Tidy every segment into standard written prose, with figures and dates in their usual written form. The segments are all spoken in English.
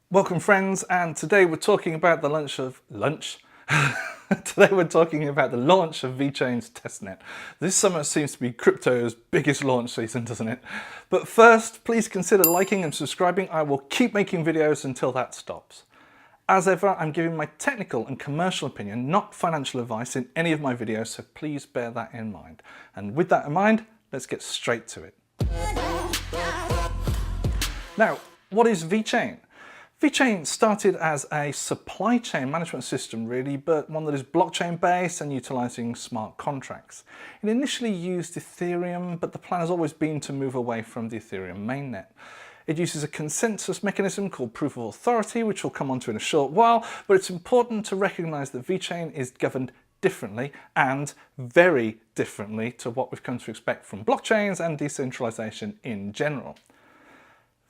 Welcome friends, and today we're talking about the Today we're talking about the launch of VeCHAIN's testnet. This summer seems to be crypto's biggest launch season, doesn't it? But first, please consider liking and subscribing. I will keep making videos until that stops. As ever, I'm giving my technical and commercial opinion, not financial advice in any of my videos, so please bear that in mind. And with that in mind, let's get straight to it. Now, what is VeCHAIN? VeCHAIN started as a supply chain management system really, but one that is blockchain based and utilizing smart contracts. It initially used Ethereum, but the plan has always been to move away from the Ethereum mainnet. It uses a consensus mechanism called proof of authority, which we'll come onto in a short while, but it's important to recognize that VeCHAIN is governed differently and very differently to what we've come to expect from blockchains and decentralization in general.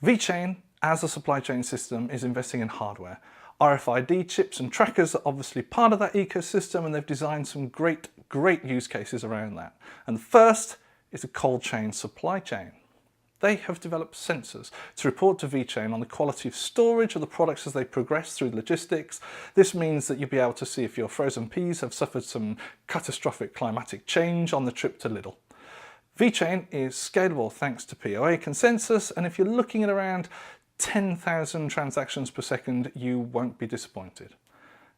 VeCHAIN, as a supply chain system, is investing in hardware. RFID chips and trackers are obviously part of that ecosystem, and they've designed some great use cases around that. And the first is a cold chain supply chain. They have developed sensors to report to VeCHAIN on the quality of storage of the products as they progress through logistics. This means that you'll be able to see if your frozen peas have suffered some catastrophic climatic change on the trip to Lidl. VeCHAIN is scalable thanks to POA consensus, and if you're looking at around 10,000 transactions per second, you won't be disappointed.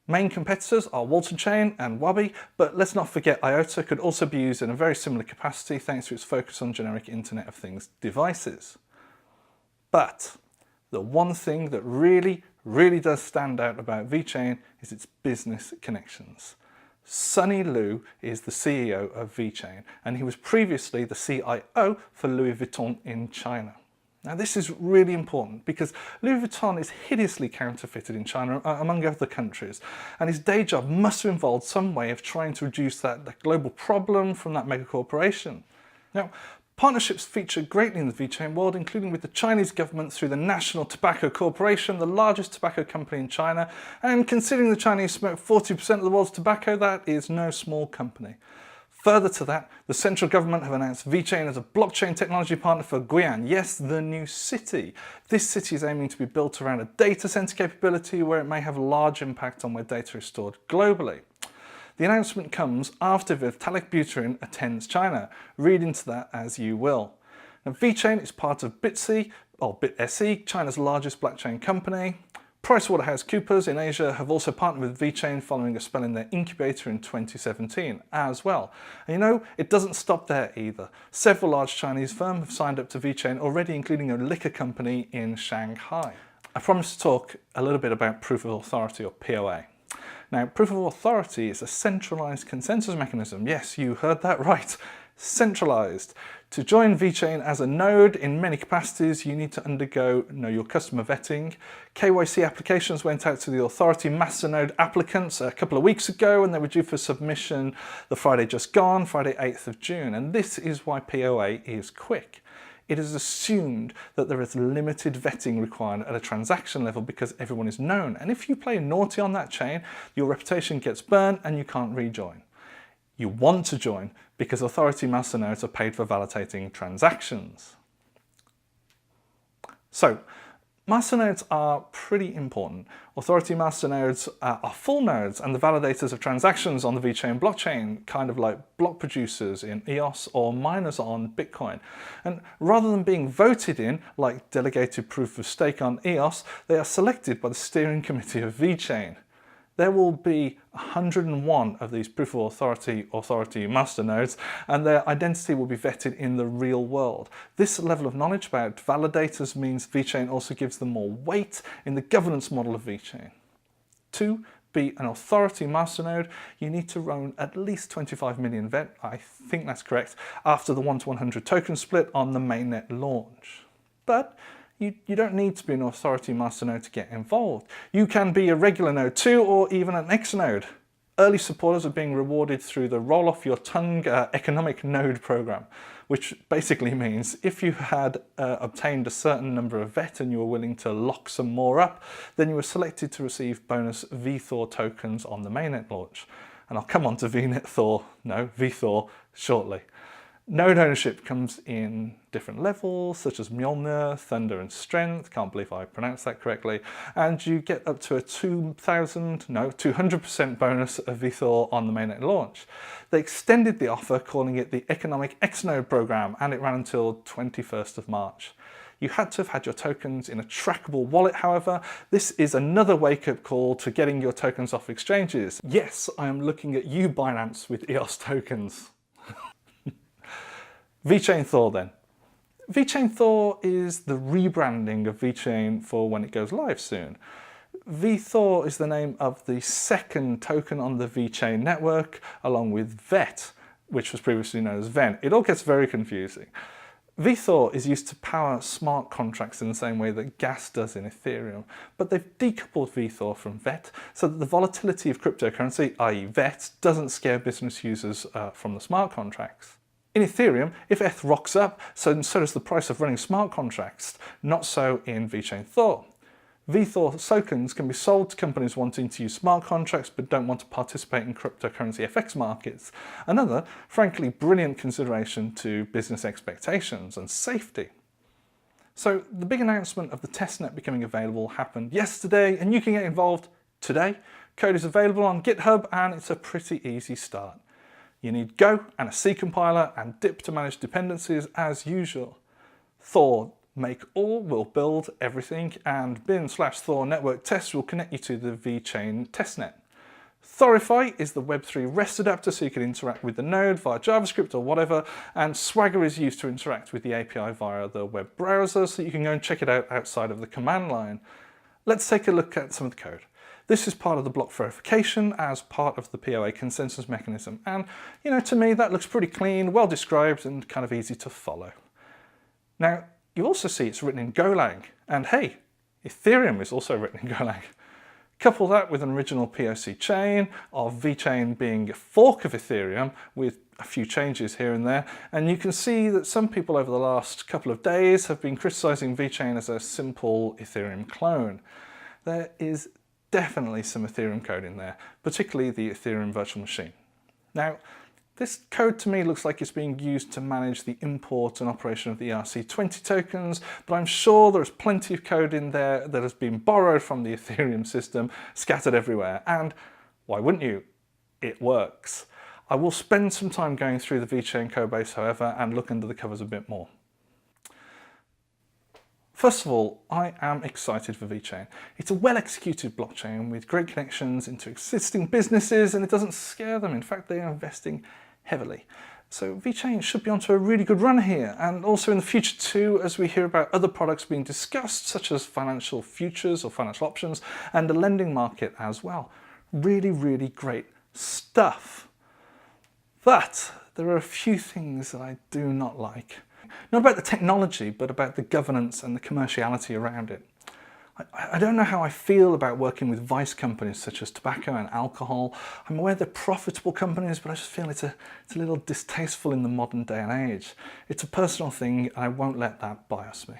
Main competitors are Walton Chain and Wabi, but let's not forget IOTA could also be used in a very similar capacity thanks to its focus on generic Internet of Things devices. But the one thing that really does stand out about VeCHAIN is its business connections. Sunny Lu is the CEO of VeCHAIN, and he was previously the CIO for Louis Vuitton in China. Now this is really important because Louis Vuitton is hideously counterfeited in China among other countries, and his day job must have involved some way of trying to reduce that global problem from that mega corporation. Now, partnerships feature greatly in the VeCHAIN world, including with the Chinese government through the National Tobacco Corporation, the largest tobacco company in China, and considering the Chinese smoke 40% of the world's tobacco, that is no small company. Further to that, the central government have announced VeCHAIN as a blockchain technology partner for Guian. Yes, the new city. This city is aiming to be built around a data center capability where it may have a large impact on where data is stored globally. The announcement comes after Vitalik Buterin attends China. Read into that as you will. Now, VeCHAIN is part of BitSE, China's largest blockchain company. PricewaterhouseCoopers in Asia have also partnered with VeCHAIN following a spell in their incubator in 2017 as well. And you know, it doesn't stop there either. Several large Chinese firms have signed up to VeCHAIN already, including a liquor company in Shanghai. I promised to talk a little bit about proof of authority, or POA. Now, proof of authority is a centralized consensus mechanism. Yes, you heard that right. Centralized. To join VeCHAIN as a node in many capacities, you need to undergo Know Your Customer vetting. KYC applications went out to the Authority Masternode applicants a couple of weeks ago, and they were due for submission the Friday just gone, Friday 8th of June. And this is why POA is quick. It is assumed that there is limited vetting required at a transaction level because everyone is known. And if you play naughty on that chain, your reputation gets burnt and you can't rejoin. You want to join because authority masternodes are paid for validating transactions. So, masternodes are pretty important. Authority masternodes are full nodes and the validators of transactions on the VeCHAIN blockchain, kind of like block producers in EOS or miners on Bitcoin. And rather than being voted in, like delegated proof of stake on EOS, they are selected by the steering committee of VeCHAIN. There will be 101 of these proof of authority masternodes, and their identity will be vetted in the real world. This level of knowledge about validators means VeCHAIN also gives them more weight in the governance model of VeCHAIN. To be an authority masternode, you need to own at least 25 million VET, I think that's correct, after the 1-to-100 token split on the mainnet launch. But you don't need to be an authority masternode to get involved. You can be a regular node too, or even an X node. Early supporters are being rewarded through the Roll Off Your Tongue economic node program, which basically means if you had obtained a certain number of VET and you were willing to lock some more up, then you were selected to receive bonus VThor tokens on the mainnet launch. And I'll come on to VeChain Thor shortly. Node ownership comes in different levels, such as Mjolnir, Thunder and Strength. Can't believe I pronounced that correctly. And you get up to a 200% bonus of VeThor on the mainnet launch. They extended the offer, calling it the Economic X-Node program, and it ran until 21st of March. You had to have had your tokens in a trackable wallet, however. This is another wake-up call to getting your tokens off exchanges. Yes, I am looking at you, Binance, with EOS tokens. VeCHAIN Thor then. VeCHAIN Thor is the rebranding of VeChain for when it goes live soon. VeThor is the name of the second token on the VeChain network, along with VET, which was previously known as VEN. It all gets very confusing. VeThor is used to power smart contracts in the same way that gas does in Ethereum, but they've decoupled VeThor from VET so that the volatility of cryptocurrency, i.e. VET, doesn't scare business users from the smart contracts. In Ethereum, if ETH rocks up, so does the price of running smart contracts, not so in VeChain Thor. VeThor tokens can be sold to companies wanting to use smart contracts but don't want to participate in cryptocurrency FX markets. Another, frankly, brilliant consideration to business expectations and safety. So the big announcement of the testnet becoming available happened yesterday, and you can get involved today. Code is available on GitHub and it's a pretty easy start. You need Go and a C compiler and dip to manage dependencies as usual. Thor make all will build everything, and bin/Thor network test will connect you to the VeChain testnet. Thorify is the Web3 REST adapter so you can interact with the node via JavaScript or whatever, and Swagger is used to interact with the API via the web browser so you can go and check it out outside of the command line. Let's take a look at some of the code. This is part of the block verification as part of the POA consensus mechanism, and to me that looks pretty clean, well described and kind of easy to follow. Now you also see it's written in Golang, and hey, Ethereum is also written in Golang. Couple that with an original POC chain of VeChain being a fork of Ethereum with a few changes here and there, and you can see that some people over the last couple of days have been criticizing VeChain as a simple Ethereum clone. There is definitely some Ethereum code in there, particularly the Ethereum virtual machine. Now, this code to me looks like it's being used to manage the import and operation of the ERC20 tokens, but I'm sure there's plenty of code in there that has been borrowed from the Ethereum system, scattered everywhere, and why wouldn't you? It works. I will spend some time going through the VeChain codebase, however, and look under the covers a bit more. First of all, I am excited for VeChain. It's a well-executed blockchain with great connections into existing businesses, and it doesn't scare them. In fact, they are investing heavily. So VeChain should be onto a really good run here, and also in the future too, as we hear about other products being discussed, such as financial futures or financial options, and the lending market as well. Really, really great stuff. But there are a few things that I do not like. Not about the technology, but about the governance and the commerciality around it. I don't know how I feel about working with vice companies such as tobacco and alcohol. I'm aware they're profitable companies, but I just feel it's a little distasteful in the modern day and age. It's a personal thing, and I won't let that bias me.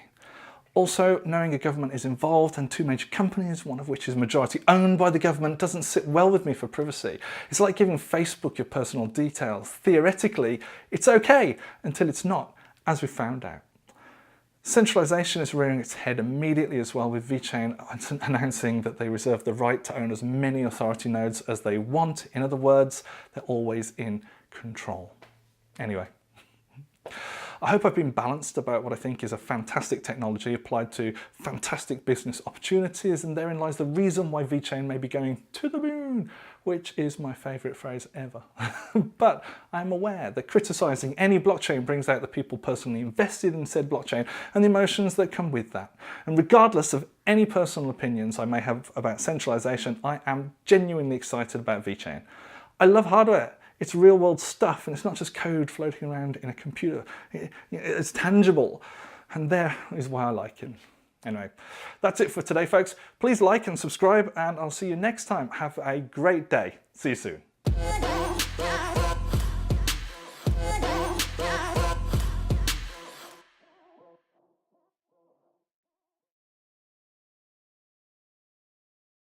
Also, knowing a government is involved and two major companies, one of which is majority owned by the government, doesn't sit well with me for privacy. It's like giving Facebook your personal details. Theoretically, it's okay until it's not, as we found out. Centralization is rearing its head immediately as well, with VeChain announcing that they reserve the right to own as many authority nodes as they want. In other words, they're always in control. Anyway, I hope I've been balanced about what I think is a fantastic technology applied to fantastic business opportunities, and therein lies the reason why VeChain may be going to the moon, which is my favourite phrase ever. But I'm aware that criticising any blockchain brings out the people personally invested in said blockchain and the emotions that come with that. And regardless of any personal opinions I may have about centralisation, I am genuinely excited about VeChain. I love hardware. It's real world stuff, and it's not just code floating around in a computer. It's tangible, and there is why I like it. Anyway, that's it for today, folks. Please like and subscribe, and I'll see you next time. Have a great day. See you soon.